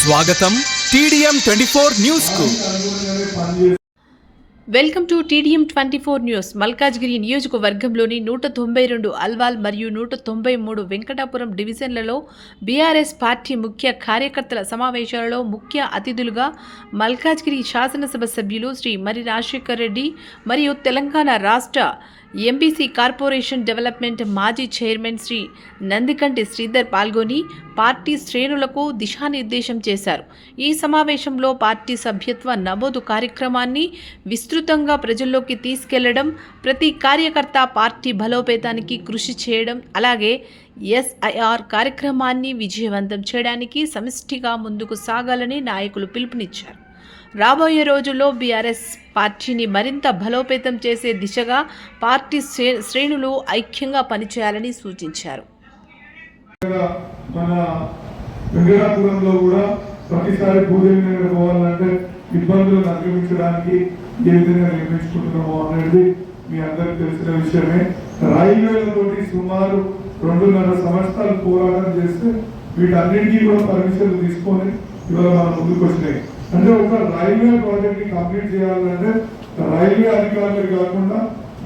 స్వాగతం TDM 24 news కు. Welcome to TDM 24 news. Malkajgiri నియోజకవర్గంలోని 192 అల్వాల్ మరియు 193 వెంకటాపురం డివిజన్లలో బీఆర్ఎస్ పార్టీ ముఖ్య కార్యకర్తల సమావేశాలలో ముఖ్య అతిథులుగా మల్కాజ్గిరి శాసనసభ సభ్యులు శ్రీ మరి రాజశేఖర్ రెడ్డి మరియు తెలంగాణ రాష్ట్ర ఎంబీసీ కార్పొరేషన్ డెవలప్మెంట్ మాజీ చైర్మన్ శ్రీ నందికంటి శ్రీధర్ పాల్గొని పార్టీ శ్రేణులకు దిశానిర్దేశం చేశారు. ఈ సమావేశంలో పార్టీ సభ్యత్వ నమోదు కార్యక్రమాన్ని విస్తృతంగా ప్రజల్లోకి తీసుకెళ్లడం, ప్రతి కార్యకర్త పార్టీ బలోపేతానికి కృషి చేయడం, అలాగే SIR కార్యక్రమాన్ని విజయవంతం చేయడానికి సమిష్టిగా ముందుకు సాగాలని నాయకులు పిలుపునిచ్చారు. రాబోయే రోజుల్లో బీఆర్ఎస్ పార్టీని మరింత బలోపేతం చేసే దిశగా పార్టీ శ్రేణులు ఐక్యంగా పనిచేయాలని సూచించారు. మన వెంకటాపురంలో కూడా ప్రతిసారి పూజలు పోవాలంటే ఇబ్బందులను అధిగమించడానికి ఏ విధంగా నిర్మించుకుంటున్నామో అనేది మీ అందరికి తెలిసిన విషయమే. రైల్వేలతోటి సుమారు 2.5 సంవత్సరాలు పోరాటం చేస్తే వీటన్నిటికీ కూడా పర్మిషన్లు తీసుకొని ఇవాళ మన ముందుకు వచ్చినాయి. అంటే ఒక రైల్వే ప్రాజెక్ట్ ని కంప్లీట్ చేయాలంటే రైల్వే అధికారులు కాకుండా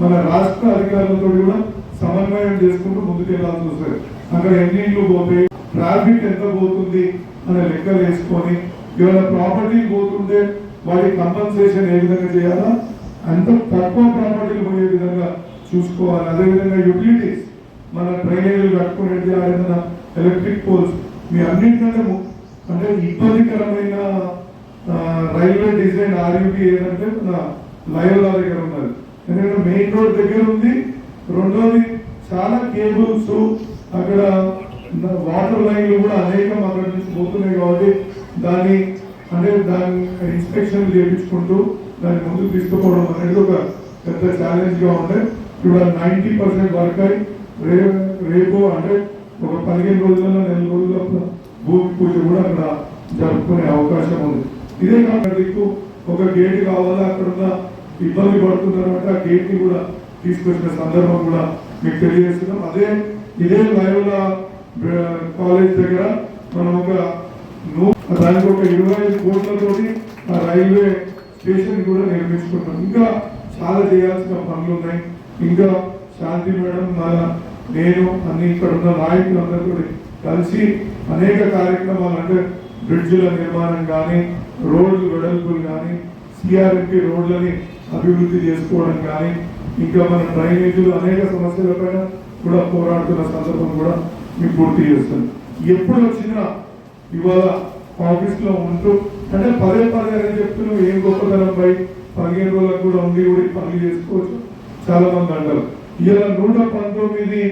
మన రాష్ట్ర అధికారులతో కూడా సమన్వయం చేసుకుంటూ ముందుకెళ్లాల్సి వస్తుంది. అక్కడ ఎన్ని ఇండ్లు పోతాయి, ట్రాఫిక్ ఎంత పోతుంది అనే లెక్కలు వేసుకొని ఇవాళ ప్రాపర్టీ పోతుంటే వాటి కంపన్సేషన్ ఏ విధంగా చేయాలా, అంత తక్కువ ప్రాపర్టీలు పోయే విధంగా చూసుకోవాలి. అదేవిధంగా యూటిలిటీస్, మన డ్రైనేజీలు కట్టుకునేది, ఏదైనా ఎలక్ట్రిక్ పోల్స్, మీ అన్నింటికంటే అంటే ఇబ్బందికరమైన రైల్వే డిజైన్ RUP ఏదంటే మన లయోలా దగ్గర ఉన్నది. ఎందుకంటే మెయిన్ రోడ్ దగ్గర ఉంది. రెండోది చాలా కేబుల్స్, అక్కడ వాటర్ లైన్లు కూడా అనేకం అక్కడ నుంచి పోతున్నాయి. కాబట్టి దాన్ని ఇన్స్పెక్షన్ చేయించుకుంటూ దాన్ని ముందుకు తీసుకుపోవడం అనేది ఒక పెద్ద ఛాలెంజ్ గా ఉండే. ఇప్పుడు 90% వర్క్ అయి రేపు అంటే ఒక 15 రోజులలో 4 రోజుల భూమి పూజ కూడా అక్కడ జరుపుకునే అవకాశం ఉంది. ఇదే కాకుండా ఒక గేట్ కావాలా, అక్కడ ఉన్న ఇబ్బంది పడుతున్నారంటే ఆ గేట్ ని కూడా తీసుకొచ్చిన సందర్భం కూడా మీకు తెలియజేస్తున్నాం. ఇదే లయోలా కాలేజ్ దగ్గర మనం దానికి ఒక 25 కోట్లతోటి ఆ రైల్వే స్టేషన్ కూడా నిర్మించుకుంటాం. ఇంకా చాలా చేయాల్సిన పనులు ఉన్నాయి. ఇంకా శాంతి మేడం, నేను అన్ని ఇక్కడ ఉన్న నాయకులందరూ కలిసి అనేక కార్యక్రమాలు అంటే బ్రిడ్జ్ల నిర్మాణం కానీ, రోడ్లు వెడల్పులు కానీ, CRMP రోడ్లని అభివృద్ధి చేసుకోవడం కానీ, ఇంకా మన డ్రైనేజీలు అనేక సమస్యలపైన కూడా పోరాడుతున్న సందర్భం కూడా మీకు పూర్తి చేస్తుంది. ఎప్పుడు వచ్చినా ఇవాళ ఆఫీస్లో ఉంటూ అంటే పదే అని చెప్తున్నాం. ఏం గొప్పతనం పై 15 రోజులకు కూడా ఉండి కూడా పనులు చేసుకోవచ్చు చాలా మంది అంటారు. ఇలా 119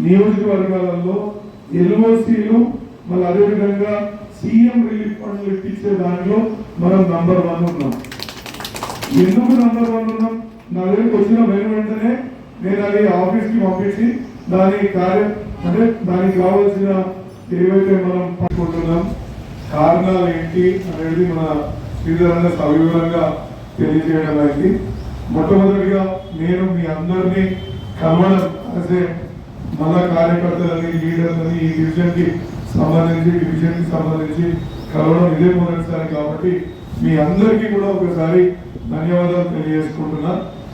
నియోజకవర్గాలలో LOCలు మళ్ళీ అదేవిధంగా CM రిలీఫ్ ఫండ్లు ఇప్పించే దానిలో మనం నంబర్ 1 ఉన్నాం. ఎందుకు నంబర్ 1 ఉన్నాం? నా దగ్గరికి వచ్చిన వెంటనే నేను అది ఆఫీస్కి పంపించి దానికి కావాల్సిన ఏవైతే మనం పంపుకుంటున్నాం కారణాలు ఏంటి అనేది మన శ్రీధరంగా సవివరంగా తెలియజేయడం అయింది. మొట్టమొదటిగా నేను మీ అందరినీ కలవడం అదే మన కార్యకర్తలని, లీడర్లని ఈ డివిజన్కి సంబంధించి కలవడం ఇదే మొదటిసారి. కాబట్టి మీ అందరికీ కూడా ఒకసారి ధన్యవాదాలు తెలియజేసుకుంటున్నా.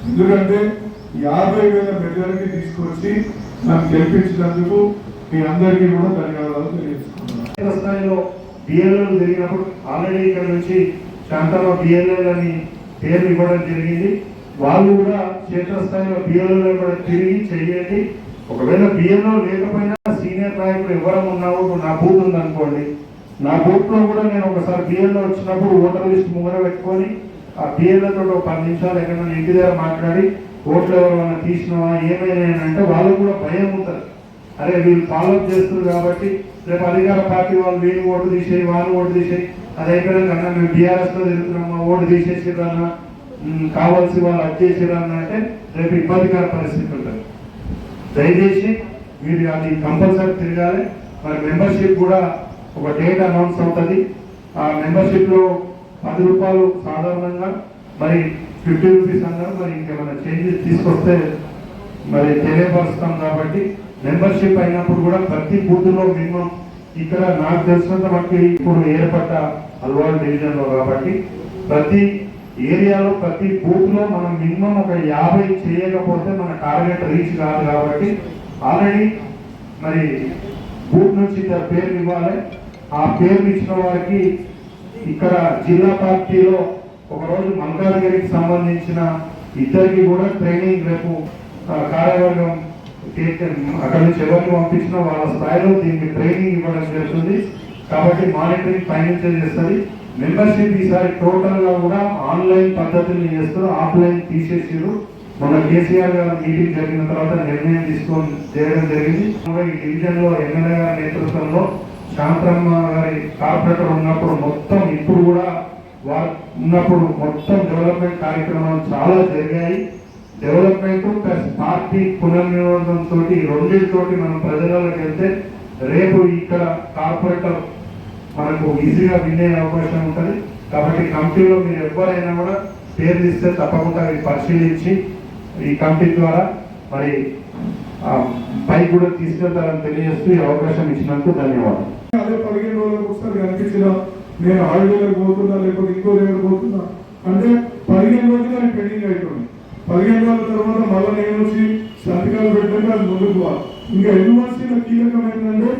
ఎందుకంటే 50,000 మెజారిటీ తీసుకొచ్చి నన్ను గెలిపించినందుకు మీ అందరికీ కూడా ధన్యవాదాలు తెలియజేసుకుంటున్నాను. స్థాయిలో BLOలు జరిగినప్పుడు ఆల్రెడీ ఇక్కడ నుంచి శాంతమ్మ BLL అని పేరు ఇవ్వడం జరిగింది. వాళ్ళు కూడా క్షేత్రస్థాయిలో BLOలు కూడా తిరిగి చేయండి. ఒకవేళ BLO లేకపోయినా సీనియర్ నాయకులు ఎవరం ఉన్నావు, నా బూత్ ఉందనుకోండి, నా బూత్ లో కూడా నేను ఒకసారి BLO వచ్చినప్పుడు ఓటర్ లిస్ట్ ముంగర పెట్టుకొని ఆ BLOతో 10 నిమిషాలు ఎక్కడైనా ఇంటి దగ్గర మాట్లాడి ఓట్లు ఎవరైనా తీసినావా ఏమైనా అంటే వాళ్ళకు కూడా భయం ఉంటుంది. అరే వీళ్ళు ఫాలోఅప్ చేస్తున్నారు కాబట్టి రేపు అధికార పార్టీ వాళ్ళు వీళ్ళు ఓటు తీసేయి, వాళ్ళు ఓటు తీసేయి, అది అయిపోయినా మేము BRS లో తిరుగుతున్నామా, ఓటు తీసేసిరన్నా, కావాల్సి వాళ్ళు అది చేసిరన్నా అంటే రేపు ఇబ్బందికర పరిస్థితి ఉంటుంది. దయచేసి మీరు అది కంపల్సరీ తిరగాలి. మరి మెంబర్షిప్ కూడా ఒక డేట్ అనౌన్స్ అవుతుంది. ఆ మెంబర్షిప్లో 10 రూపాయలు సాధారణంగా, మరి 50 రూపీస్ అన్నారు. మరి ఇంకేమైనా చేంజెస్ తీసుకొస్తే మరి తెలియపరుస్తాం. కాబట్టి మెంబర్షిప్ అయినప్పుడు కూడా ప్రతి బూత్లో మినిమం ఇక్కడ నాకు తెలిసినంత మటుకు ఇప్పుడు ఏర్పడ్డ అల్వాల్ డివిజన్ లో కాబట్టి ప్రతి ఏరియాలో ప్రతి బూత్ లో మనం మినిమం ఒక 50 చేయకపోతే మన టార్గెట్ రీచ్ కాదు కాబట్టి ఆల్రెడీ మరి బూత్ నుంచి ఇద్దరు పేర్లు ఇవ్వాలి. ఆ పేర్లు ఇచ్చిన వారికి ఇక్కడ జిల్లా పార్టీలో ఒకరోజు మల్కాజ్గిరికి సంబంధించిన ఇద్దరికి కూడా ట్రైనింగ్ రేపు కార్యవర్గం అక్కడ నుంచి ఎవరిని పంపించినా వాళ్ళ స్థాయిలో దీనికి ట్రైనింగ్ ఇవ్వడం జరుగుతుంది. కాబట్టి మానిటరింగ్ ఫైనాన్షియల్ చేస్తుంది. మెంబర్షిప్ ఈసారి టోటల్ గా కూడా ఆన్లైన్ పద్ధతులు చేస్తారు, ఆఫ్లైన్ తీసేసారు. మన కేసీఆర్ గారు మీటింగ్ జరిగిన తర్వాత నిర్ణయం తీసుకొని చేయడం జరిగింది. ఈ డివిజన్ లో ఎమ్మెల్యే గారి నేతృత్వంలో శాంతమ్మ గారి కార్పొరేటర్ ఉన్నప్పుడు మొత్తం ఇప్పుడు కూడా వారు ఉన్నప్పుడు మొత్తం డెవలప్మెంట్ కార్యక్రమాలు చాలా జరిగాయి. డెవలప్మెంట్ ప్లస్ పార్టీ పునర్నిర్మాణం తోటి రెండింటితోటి మనం ప్రజలకు వెళ్తే రేపు ఇక్కడ కార్పొరేటర్ మనకు ఈజీగా వినే అవకాశం ఉంటుంది. కాబట్టి కమిటీలో మీరు ఎవరైనా కూడా పేర్లు ఇస్తే తప్పకుండా అవి పరిశీలించి ఈ కమిటీ ద్వారా మరి పైకి కూడా తీసుకెళ్తారని తెలియజేస్తూ ఈ అవకాశం ఇచ్చినందుకు ధన్యవాదాలు. అదే 15 రోజులకు ఒకసారి కనిపించిన నేను హాలిడేలకు పోతున్నా లేకపోతే ఇంకో దగ్గర పోతున్నా అంటే 15 రోజులు అది పెండింగ్ అవుతుంది. 15 రోజుల తర్వాత మళ్ళీ నేను వచ్చి సంతకాలు పెట్టాక అది ముందుకు పోవాలి. ఇంకా యూనివర్సిటీలో కీలకమైందంటే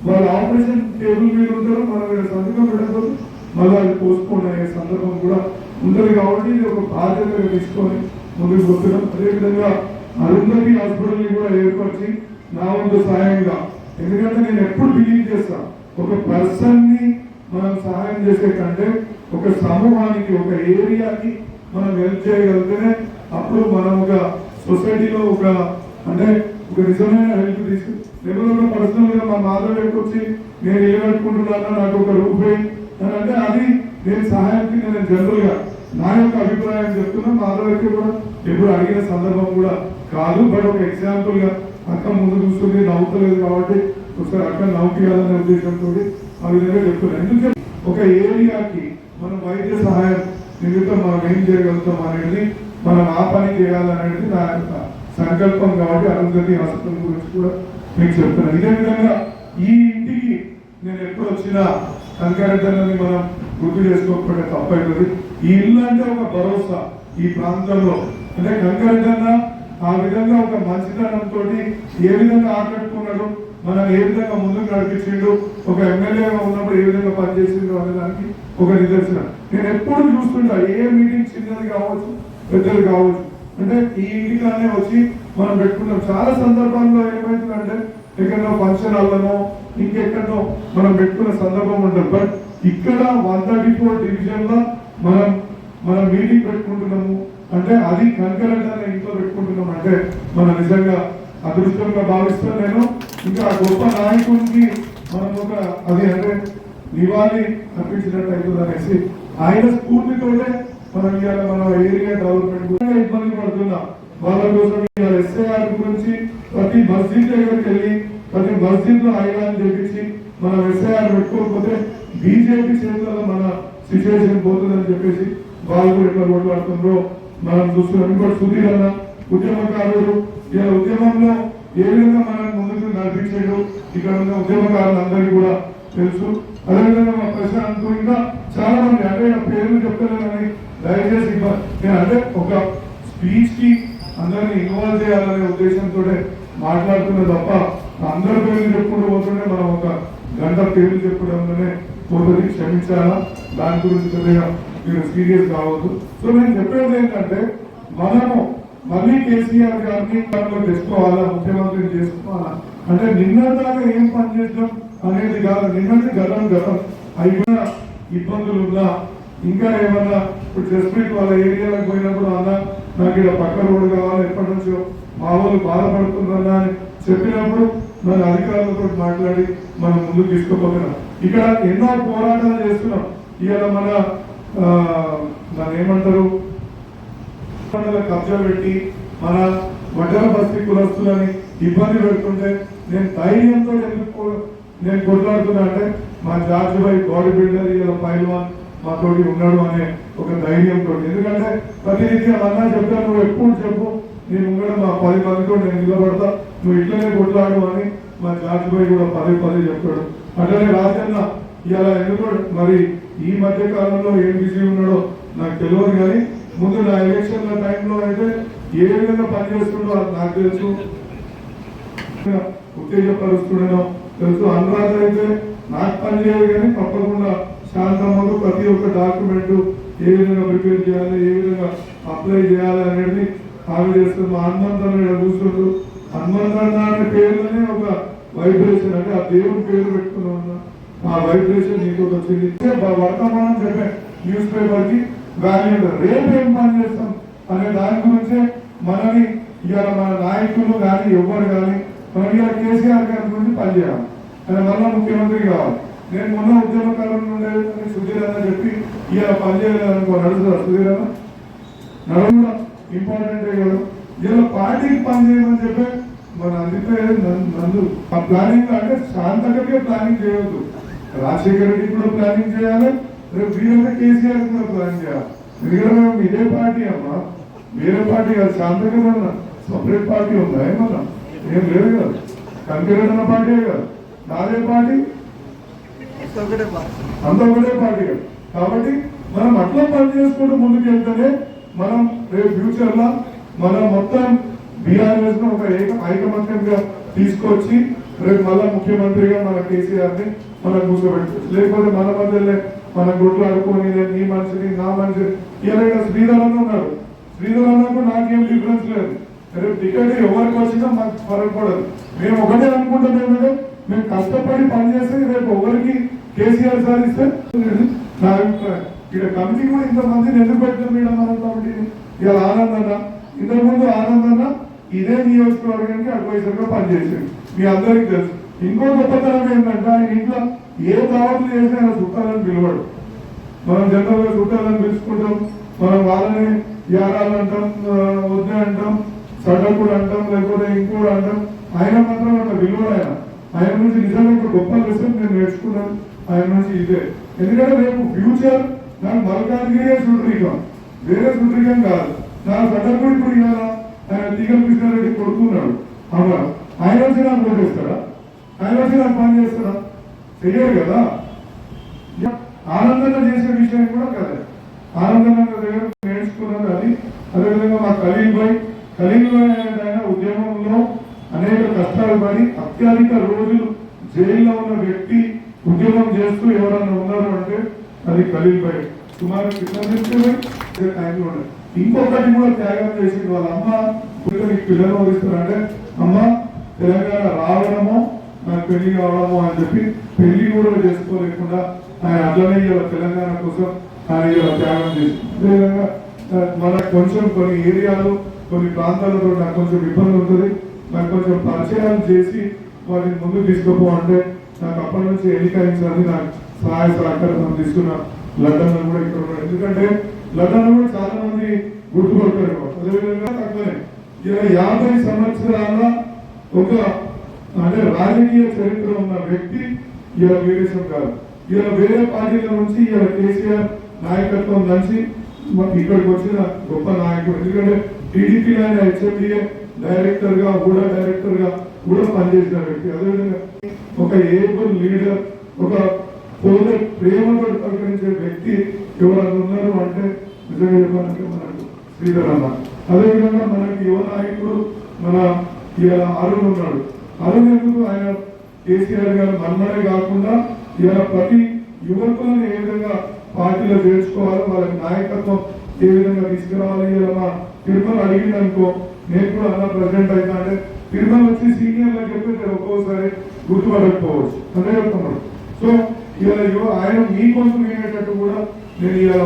వాళ్ళ ఆపరేషన్ టేబుల్ మీద ఉంటారు, మనం సంతకం పెట్టకపోతే మళ్ళీ అది పోస్ట్పోన్ అయ్యే సందర్భం కూడా ఉంటుంది. కాబట్టి ఇది ఒక బాధ్యతగా తీసుకొని ముందుకు పోతున్నాం. అదేవిధంగా అరుంధతి హాస్పిటల్ని కూడా ఏర్పరిచి నా వంతు సహాయంగా, ఎందుకంటే నేను ఎప్పుడు బిలీవ్ చేస్తాను ఒక పర్సన్ ని మనం సహాయం చేసే కంటే ఒక సమూహానికి ఒక ఏరియాకి మనం హెల్ప్ చేయగలిగితేనే అప్పుడు మనం ఒక సొసైటీలో ఒక అంటే ఒక నిజమైన హెల్ప్ తీసుకు లేకపోతే పర్సనల్ గా మా మాధవ్ వచ్చి నేను ఇల్లు కట్టుకుంటున్నాను నాకు ఒక రూపాయి అని అంటే అది నేను సహాయానికి నేను జనరల్ గా నా యొక్క అభిప్రాయం చెప్తున్నా. మాధవ్కి కూడా ఎప్పుడు అడిగిన సందర్భం కూడా కాదు. బట్ ఒక ఎగ్జాంపుల్ గా అక్క ముందు చూస్తుంది నవ్వుతలేదు కాబట్టి ఒకసారి అక్క నవ్వుకోవాలనే ఉద్దేశంతో ఆ విధంగా చెప్తున్నాను. ఎందుకంటే ఒక ఏరియాకి మనం వైద్య సహాయం నిమిత్తం మనం ఏం చేయగలుగుతాం అనేది మనం ఆ పని చేయాలనేది నా యొక్క సంకల్పం. కాబట్టి అరుంధతి హాస్పిటల్ గురించి కూడా మీకు చెప్తున్నాను. ఇదే విధంగా ఈ ఇంటికి నేను ఎప్పుడు వచ్చినా కంకరెడ్డని మనం గుర్తు చేసుకోకపోతే తప్పవుతుంది. ఈ ఇల్లు అంటే ఒక భరోసా ఈ ప్రాంతంలో అంటే కంకరెడ్డన్న ఆ విధంగా ఒక మంచితనంతో ఏ విధంగా ఆకట్టుకున్నాడు, మనం ఏ విధంగా ముందుకు నడిపించిండు, ఒక ఎమ్మెల్యేగా ఉన్నప్పుడు ఏ విధంగా పనిచేసిండు అనే దానికి ఒక నిదర్శనం. నేను ఎప్పుడు చూస్తుంటా ఏ మీటింగ్ చిన్నది కావచ్చు పెద్దది కావచ్చు అంటే ఈ ఇంటికానే వచ్చి మనం పెట్టుకుంటాం. చాలా సందర్భాల్లో ఏమవుతుందంటే ఎక్కడో ఫంక్షన్ హాల్లోనో ఇంకెక్కడో మనం పెట్టుకున్న సందర్భం ఉంటుంది. బట్ ఇక్కడ 134 డివిజన్ లో మనం మీటింగ్ పెట్టుకుంటున్నాము అంటే అది కంకరెంట్ అనే ఇంట్లో పెట్టుకుంటున్నాం అంటే మనం నిజంగా అదృష్టంగా భావిస్తాను నేను. ఇంకా గొప్ప నాయకుడికి మనం ఒక అది అంటే నివాళి అర్పించినట్టు అవుతుంది అనేసి ఆయన స్ఫూర్తితోనే మనం ఇవాళ మన ఏరియా డెవలప్మెంట్ ఇబ్బంది పడుతున్నాం. వాళ్ళ కోసం ఇవాళ ఎస్ఐఆర్ గురించి ప్రతి మస్జిద్ దగ్గరికి వెళ్ళి ప్రతి మస్జిద్ లో ఐలాన్ చేపించి మనం ఎస్ఐఆర్ పెట్టుకోకపోతే బీజేపీ చేతుల్లో మన సిచ్యువేషన్ పోతుందని చెప్పేసి వాళ్ళు కూడా ఎట్లా కొట్లాడుతుందో మనం చూస్తున్నాం. ఇంకోటి సుధీర్ అన్న ఉద్యమకారుడు ఇలా ఉద్యమంలో ఏ విధంగా మనం ముందుకు నడిపించాడు ఇక్కడ ఉన్న ఉద్యమకారులందరికీ కూడా తెలుసు. అదేవిధంగా మా ప్రశాంత్ ఇంకా చాలా మంది అంటే పేర్లు చెప్తలేనని దయచేసి నేను అంటే ఒక స్పీచ్ కి అందరినీ ఇన్వాల్వ్ చేయాలనే ఉద్దేశంతో మాట్లాడుతున్నా తప్ప అందరి పేర్లు చెప్పుకుంటూ పోతుంటే మనం ఒక గంట పేర్లు చెప్పడంలోనే పోతుంది. క్షమించాలా, దాని గురించి పెద్దగా మీరు సీరియస్ కావద్దు. సో నేను చెప్పేది ఏంటంటే మనము మళ్ళీ కేసీఆర్ గారిని దాంట్లో తెచ్చుకోవాలా, ముఖ్యమంత్రిని చేసుకోవాలా అంటే నిన్నదాకా ఏం పని చేద్దాం అనేది కాదు. నిన్నటి గతం అయినా ఇబ్బందులు ఉన్నా ఇంకా ఏమన్నా ఇప్పుడు జస్ప్రీట్ వాళ్ళ ఏరియాలకు పోయినప్పుడు అన్నా నాకు ఇక్కడ పక్క రోడ్డు కావాలి ఎప్పటి నుంచో మా వాళ్ళు బాధపడుతున్నారన్నా అని చెప్పినప్పుడు మన అధికారులతో మాట్లాడి మనం ముందుకు తీసుకుపోతున్నాం. ఇక్కడ ఎన్నో పోరాటాలు చేస్తున్నాం. ఇవాళ మన ఏమంటారు కబ్జా పెట్టి మన వడ్డల బస్తీ కులస్తులని ఇబ్బంది పెడుతుంటే నేను ధైర్యంతో ఎందుకు నేను కొట్లాడుతున్నా అంటే మా జార్జ్ భాయ్ బాడీ బిల్డర్ ఇలా పైల్వాన్ మాతోటి ఉన్నాడు అనే ఒక ధైర్యంతో. ఎందుకంటే ప్రతినిత్యం అన్నా చెప్తాను నువ్వు ఎప్పుడు చెప్పు నేను ఉండడం మా 10 మందితో నేను నిలబడతా, నువ్వు ఇట్లనే కొట్లాడు అని మా జార్జ్ భాయ్ కూడా పదే చెప్పాడు. అట్లనే రాజన్న ఇలా ఎందుకు మరి ఈ మధ్య కాలంలో ఏం బిజీ ఉన్నాడో నాకు తెలియదు, కానీ ముందు నా ఎలక్షన్ల టైంలో అయితే ఏ విధంగా పనిచేస్తుండో అది నాకు తెలుసు, ఉత్తేజపరుస్తుండేనో తెలుసు. అనురాధ అయితే నాకు పనిచేయదు, కానీ తప్పకుండా శాంతమ్మకు ప్రతి ఒక్క డాక్యుమెంట్ ఏ విధంగా ప్రిపేర్ చేయాలి, ఏ విధంగా అప్లై చేయాలి అనేది ఆమె చేస్తుంది. మా హనుమంతన్న కూర్చుంటూ హనుమంతన్న అనే పేరులోనే ఒక వైబ్రేషన్, అంటే ఆ దేవుని పేరు పెట్టుకున్నా ఆ వైబ్రేషన్ నీకు వచ్చింది. వర్తమానం చెప్పే న్యూస్ పేపర్ కి వాల్యూ రేపు ఏం పని చేస్తాం అనే దాని గురించే మనని ఇవాళ మన నాయకులు కానీ ఎవరు కానీ మనం ఇవాళ కేసీఆర్ గారి గురించి పనిచేయాలి, ఆయన మళ్ళా ముఖ్యమంత్రి కావాలి. నేను మొన్న ఉద్యమకాలం నుండే సుధీర్ అన్న చెప్పి ఇవాళ పనిచేయాలనుకో నడుస్తుందా సుధీర్ అన్న నడవ కూడా ఇంపార్టెంటే కదా. ఇలా పార్టీకి పనిచేయమని చెప్పి మన అందుకే నందు ఆ ప్లానింగ్ అంటే శాంతకే ప్లానింగ్ చేయవద్దు, రాజశేఖర రెడ్డి కూడా ప్లానింగ్ చేయాలి, రేపు వీరంతా కేసీఆర్ కూడా ప్లాన్ చేయాలి. ఎందుకంటే మేము ఇదే పార్టీ అమ్మా, వేరే పార్టీ కాదు. శాంతకరణ సపరేట్ పార్టీ ఉందా ఏమన్నా? ఏం లేదు కదా. కంకిరెడ్డి పార్టీ కాదు, నాదే పార్టీ, అంత ఒకటే పార్టీ కాదు. కాబట్టి మనం అట్లా పని చేసుకుంటూ ముందుకు వెళ్తేనే మనం రేపు ఫ్యూచర్ లో మనం మొత్తం బీఆర్ఎస్ ను ఒక ఐకమత్యంగా తీసుకొచ్చి రేపు మళ్ళా ముఖ్యమంత్రిగా మన కేసీఆర్ ని మనం కూర్చోబెట్టచ్చు. లేకపోతే మన మధ్యలో మనం గుట్లు ఆడుకొని నీ మనిషిని నా మనిషి ఇలా శ్రీధర్ అన్న ఉన్నాడు, శ్రీధర్ అన్నకు నాకేం డిఫరెన్స్ లేదు. రేపు టికెట్ ఎవరికి వచ్చినా మాకు ఫరక్ పడదు. మేము ఒకటే అనుకుంటాం ఏంటంటే మేము కష్టపడి పనిచేస్తే రేపు ఎవరికి కేసీఆర్ సాధిస్తే నా అభిప్రాయం. ఇక్కడ కమిటీ కూడా ఇంతమందిని ఎందుకు పెట్టాం మేడం మనం కమిటీని? ఇలా ఆనందన్న ఇంతకుముందు ఆనందన్న ఇదే నియోజకవర్గానికి అడ్వైజర్ గా పనిచేసాడు, మీ అందరికి తెలుసు. ఇంకో గొప్పతనం ఏంటంటే ఆయన ఇంట్లో ఏ దావతులు చేసినా ఆయన చుట్టాలని పిలవాడు. మనం జనరల్ గా చుట్టాలని పిలుచుకుంటాం, మనం వాళ్ళని యారాలు అంటాం, వద్దే అంటాం, సడకుడు అంటాం, లేకపోతే ఇంకోడు అంటాం. ఆయన మాత్రం అట్లా విలువడు. ఆయన నుంచి నిజంగా ఒక గొప్ప లెసన్ నేను నేర్చుకున్నాను ఆయన నుంచి ఇదే. ఎందుకంటే రేపు ఫ్యూచర్ నాకు మల్కాజ్గిరి సుండ్రికం, వేరే సుండ్రికం కాదు. నా సడకుడు ఇప్పుడు ఇవాళ ఆయన తీగల కృష్ణారెడ్డి కొడుకున్నాడు అమ్మ, ఆయన వచ్చి నాకు ఓటేస్తాడా? ఆయన వచ్చి నాకు పని చేస్తాడా? చెయ్యడు కదా. ఆనందంగా చేసే విషయం కూడా కదా, ఆనందంగా దగ్గర నేర్చుకున్నది అది. అదేవిధంగా మా ఖలీల్ భాయ్ ఆయన ఉద్యమంలో అనేక కష్టాలు పడి అత్యధిక రోజులు జైల్లో ఉన్న వ్యక్తి ఉద్యమం చేస్తూ ఎవరన్నా ఉన్నారు అంటే అది ఖలీల్ భాయ్. సుమారు టైంలో ఇంకొకటి కూడా త్యాగం చేసింది. వాళ్ళ అమ్మ పిల్లలు వదిస్తారంటే అమ్మ తెలంగాణ రావడమో నాకు పెళ్లి కావడమో అని చెప్పి పెళ్లి కూడా చేసుకోలేకుండా ఆయన అట్లనే ఇలా తెలంగాణ కోసం ఆయన ఇలా త్యాగం చేసింది. అదేవిధంగా మనకు కొంచెం కొన్ని ఏరియాలు కొన్ని ప్రాంతాలతో నాకు కొంచెం ఇబ్బంది ఉంటుంది, నాకు కొంచెం పరిచయాలు చేసి వాటిని ముందుకు తీసుకుపో అంటే నాకు అప్పటి నుంచి ఎన్నికైంచాలని నాకు సహాయ సహకారం తీసుకున్న లండన్ లో కూడా ఇక్కడ ఉన్నాడు. ఎందుకంటే లండన్ లో కూడా చాలా మంది గుర్తుపడతారు. అదేవిధంగా తక్కువనే ఇలా 50 సంవత్సరాల ఒక అంటే రాజకీయ చరిత్ర ఉన్న వ్యక్తి ఇలా వీరేశం గారు. ఇలా వేరే పార్టీల నుంచి ఇలా కేసీఆర్ నాయకత్వం నుంచి ఇక్కడికి వచ్చిన గొప్ప నాయకుడు. ఎందుకంటే టీడీపీ ఆయన హెచ్ఎండిఏ డైరెక్టర్ గా కూడా పనిచేసిన వ్యక్తి. అదేవిధంగా ఒక ఏబుల్ లీడర్, ఒక పోతే ప్రేమతో పలకరించే వ్యక్తి ఎవరన్నా ఉన్నారు అంటే నిజంగా చెప్పాలంటే మనకు శ్రీధర్ అన్న. అదేవిధంగా మనకి యువ నాయకుడు మన ఇలా అరుణ్ ఉన్నాడు. అరుణ్ ఎందుకు ఆయన కేసీఆర్ గారు మన్నడే కాకుండా ఇలా ప్రతి యువకులను ఏ విధంగా పార్టీలో చేర్చుకోవాలి, వాళ్ళకి నాయకత్వం ఏ విధంగా తీసుకురావాలి. ఇలా మా తిరుమల అడిగింది అనుకో, నేను కూడా అన్న ప్రెసిడెంట్ అయినా అంటే తిరుమల వచ్చి సీనియర్లకు చెప్పి ఒక్కోసారి గుర్తుపడకపోవచ్చు అంటే చెప్తున్నాడు. సో ఇలా ఆయన మీకోసం వినేటట్టు కూడా నేను ఇలా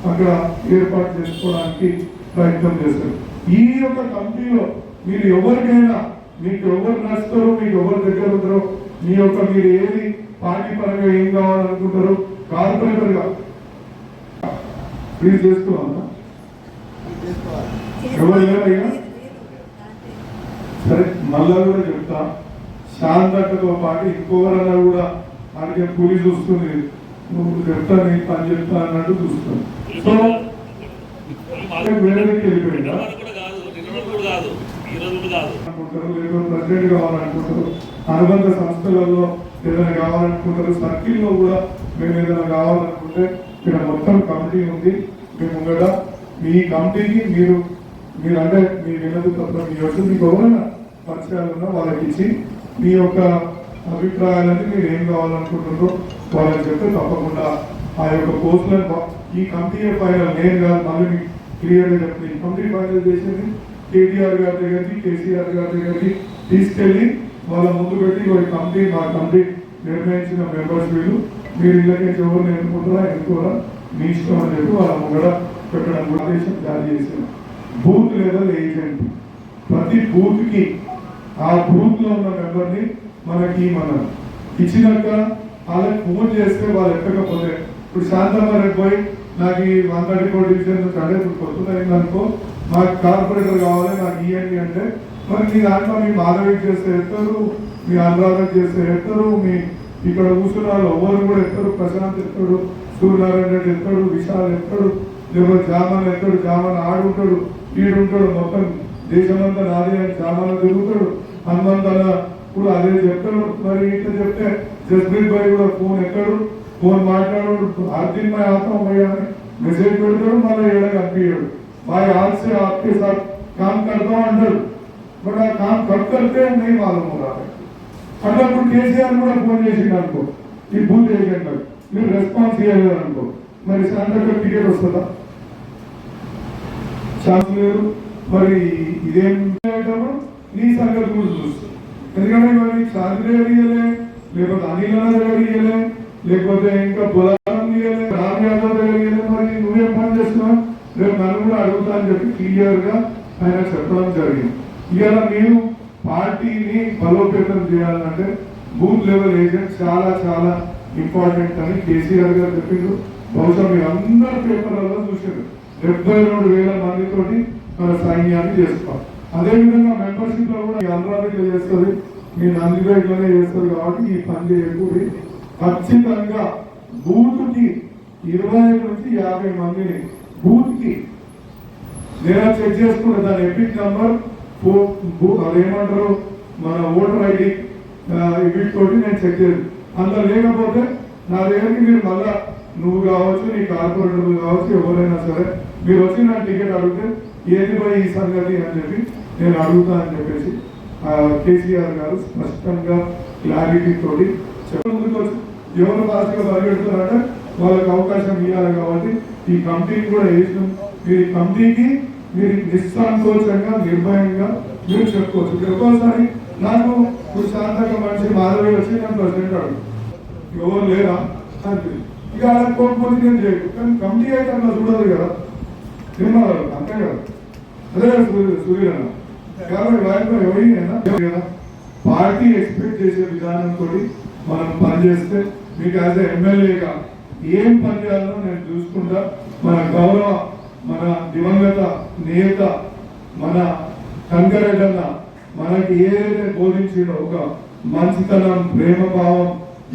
అక్కడ ఏర్పాటు చేసుకోవడానికి ప్రయత్నం చేస్తాను. ఈ యొక్క కమిటీలో మీరు ఎవరికైనా మీకు ఎవరు నచ్చుతారో, మీకు ఎవరి దగ్గర ఉంటారో, మీరు ఏది పార్టీ పరంగా ఏం కావాలనుకుంటారో కార్పొరేటర్ గా ప్లీజ్ చేసుకోవాలన్నా ఎవరైనా సరే. మళ్ళా కూడా చెప్తా, శాంతతో పాటు ఇంకొకరన్నా కూడా మనకి కూలి చూస్తుంది, నువ్వు చెప్తా నీ పని చెప్తా అన్నట్టు చూస్తాను. సో వేరే దగ్గరికి వెళ్ళిపోయిందా అనుకుంటారు, లేదు ప్రెసిడెంట్ కావాలనుకుంటారు. అనుబంధ సంస్థలలో ఏదైనా కావాలనుకుంటారు, సర్కిల్లో కూడా మేము ఏదైనా కావాలనుకుంటే ఇక్కడ మొత్తం కమిటీ ఉంది. మేము కూడా మీ కమిటీకి మీరు అంటే మీ వినతి పత్రం మీ యొక్క మీకు ఎవరైనా పరిచయాలు ఉన్నా వాళ్ళకి ఇచ్చి మీ యొక్క అభిప్రాయాలని మీరు ఏం కావాలనుకుంటున్నారో వాళ్ళకి చెప్తే తప్పకుండా ఆ యొక్క పోస్టులను ఈ కమిటీ ఫైనల్ నేను కాదు, మళ్ళీ మీకు క్లియర్గా చెప్తాను. ఈ కమిటీ ఫైనల్ చేసేది కేటీఆర్ గారి దగ్గరికి, కేసీఆర్ గారి దగ్గరికి తీసుకెళ్ళి వాళ్ళ ముందు పెట్టి కమిటీ మా కమిటీ నిర్ణయించిన మెంబర్స్ వీళ్ళు, మీరు ఇళ్ళకి ఎవరిని ఎన్నుకుంటారా ఎన్నుకోరా మీ ఇష్టం అని చెప్పి వాళ్ళ ముంగడ పెట్టడం ఆదేశం జారీ చేశారు. బూత్ లెవెల్ ఏజెంట్ ప్రతి బూత్కి ఆ బూత్లో ఉన్న మెంబర్ని మనకి మనం ఇచ్చినాక వాళ్ళకి ఫోన్ చేస్తే వాళ్ళు ఎక్కకపోతే, ఇప్పుడు శాంతమ్మ పోయి నాకు ఈ 134 డివిజన్ నుంచి అంటే ఇప్పుడు కొత్తగా అయిందనుకో, మాకు కార్పొరేటర్ కావాలి నాకు ఇవ్వండి అంటే మరి మీ దాంట్లో మీ మాధవికి చేస్తే ఎత్తారు, మీ అనురాధకు చేస్తే ఎత్తారు, మీ ఇక్కడ కూర్చున్న వాళ్ళు ఎవరు కూడా ఎత్తారు, ప్రశాంత్ ఎత్తాడు, సూర్యనారాయణ రెడ్డి ఎత్తాడు, విశాల్ ఎత్తాడు, లేకపోతే జామాన్ ఎత్తాడు, జామాన్ ఆడుంటాడు, ఈడుంటాడు, మొత్తం దేశమంతా నాదే అని జామాన్ తిరుగుతాడు, హనుమంతన కూడా అదే చెప్తాడు. మరి ఇట్లా చెప్తే జస్ప్రీత్ భాయ్ కూడా ఫోన్ ఎత్తాడు, ఫోన్ మాట్లాడు, अर्जुन भाई आता हूँ भैया मैसेज పెడతాడు, మళ్ళీ ఏడా కనిపించాడు भाई आज से आपके साथ काम करता हूँ अंडर, बट आ काम कब करते हैं नहीं मालूम हो रहा है. అన్నప్పుడు కేసీఆర్ కూడా ఫోన్ చేసిండు అనుకో ఈ బూత్ ఏజెంట్ మీరు రెస్పాన్స్ ఇవ్వలేదు అనుకో, మరి శాంతకు టికెట్ వస్తుందా? ఛాన్స్ లేదు. మరి ఇదేం నీ సంగతి కూడా చూస్తుంది. ఎందుకంటే మరి శాంతి ఇవ్వలే, లేకపోతే అనిల్ ఇవ్వలే, లేకపోతే ఇంకా బులారం ఇవ్వలే, రామ్ యాదవ్ ఇవ్వలే, మరి నువ్వేం పని చేస్తున్నావు రేపు నన్ను కూడా అడుగుతా అని చెప్పి క్లియర్ గా ఆయన చెప్పడం జరిగింది. ఇవాళ మీరు పార్టీని బలోపేతం చేయాలంటే బూత్ లెవెల్ ఏజెంట్ చాలా చాలా ఇంపార్టెంట్ అని కేసీఆర్ గారు చెప్పిండు. బహుశా మీరు అందరు పేపర్లలో చూసారు 72,000 మందితోటి మన సైన్యాన్ని చేసుకోవాలి. అదేవిధంగా మెంబర్షిప్ లో కూడా అందరూ చేస్తుంది, మీ నందిపేటలోనే చేస్తుంది. కాబట్టి ఈ పని చేయకూడి ఖచ్చితంగా బూత్ కి 25 నుంచి 50 మందిని బూత్ కి నేను చెక్ చేసుకుంటే దాని ఎపిక్ నంబర్ అదేమంటారు మన ఓటర్ ఐడి వీటితోటి నేను చెక్ చేయాలి. అందులో లేకపోతే నా దగ్గరికి మీరు మళ్ళా నువ్వు కావచ్చు, నీ కార్పొరేటర్లు కావచ్చు, ఎవరైనా సరే మీరు వచ్చి నా టికెట్ అడిగితే ఏది పోయి ఈ సంగతి అని చెప్పి నేను అడుగుతా అని చెప్పేసి కేసీఆర్ గారు స్పష్టంగా క్లారిటీ తోటి ముందుకు వచ్చి ఎవరు ఫాస్ట్గా పరిగెడుతున్నారంటే వాళ్ళకి అవకాశం ఇవ్వాలి. కాబట్టి ఈ కమిటీని కూడా వేసినాం. మీరు ఈ కమిటీకి మీరు నిస్సంకోచంగా నిర్భయంగా మీరు చెప్పుకోవచ్చు. ఒక్కోసారి నాకు ఇప్పుడు శాంతంగా మనిషి మాధవి వచ్చి నేను ప్రెసిడెంట్ అడుగు ఎవరు లేరా అంటే ఇక అలా కోరుకోవచ్చు నేను చేయకు, కానీ కమిటీ అయితే అట్లా చూడదు కదా, అంతే కదా. అదే సూర్యన కాబట్టి వారితో ఎవరైనా కదా పార్టీ ఎక్స్పెక్ట్ చేసే విధానంతో మనం పనిచేస్తే మీకు యాజ్ ఎమ్మెల్యేగా ఏం పని చేయాలో నేను చూసుకుంటా. మన గౌరవ మన దివంగత నేత మన కంకరెడ్డన్న మనకి ఏదైతే బోధించిండో ఒక మంచితనం, ప్రేమ భావం,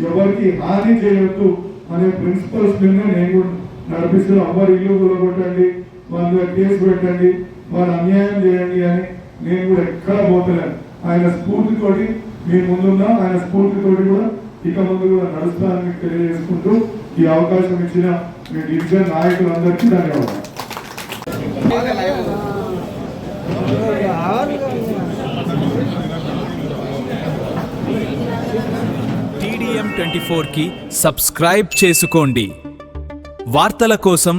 ఎవరికి హాని చేయొద్దు అనే ప్రిన్సిపల్స్ మీద నేను కూడా నడిపిస్తున్నా. ఎవరు ఇల్లు కూలగొట్టండి, మన మీద కేసు పెట్టండి, మన అన్యాయం చేయండి అని నేను కూడా ఎక్కడ పోతలేను. ఆయన స్ఫూర్తితోటి మీ ముందున్నా, ఆయన స్ఫూర్తితోటి కూడా ఇక ముందు కూడా నడుస్తానని తెలియజేసుకుంటూ ఈ అవకాశం ఇచ్చిన మీ డివిజన్ నాయకులందరికీ ధన్యవాదాలు. TDM 24 కి సబ్స్క్రైబ్ చేసుకోండి. వార్తల కోసం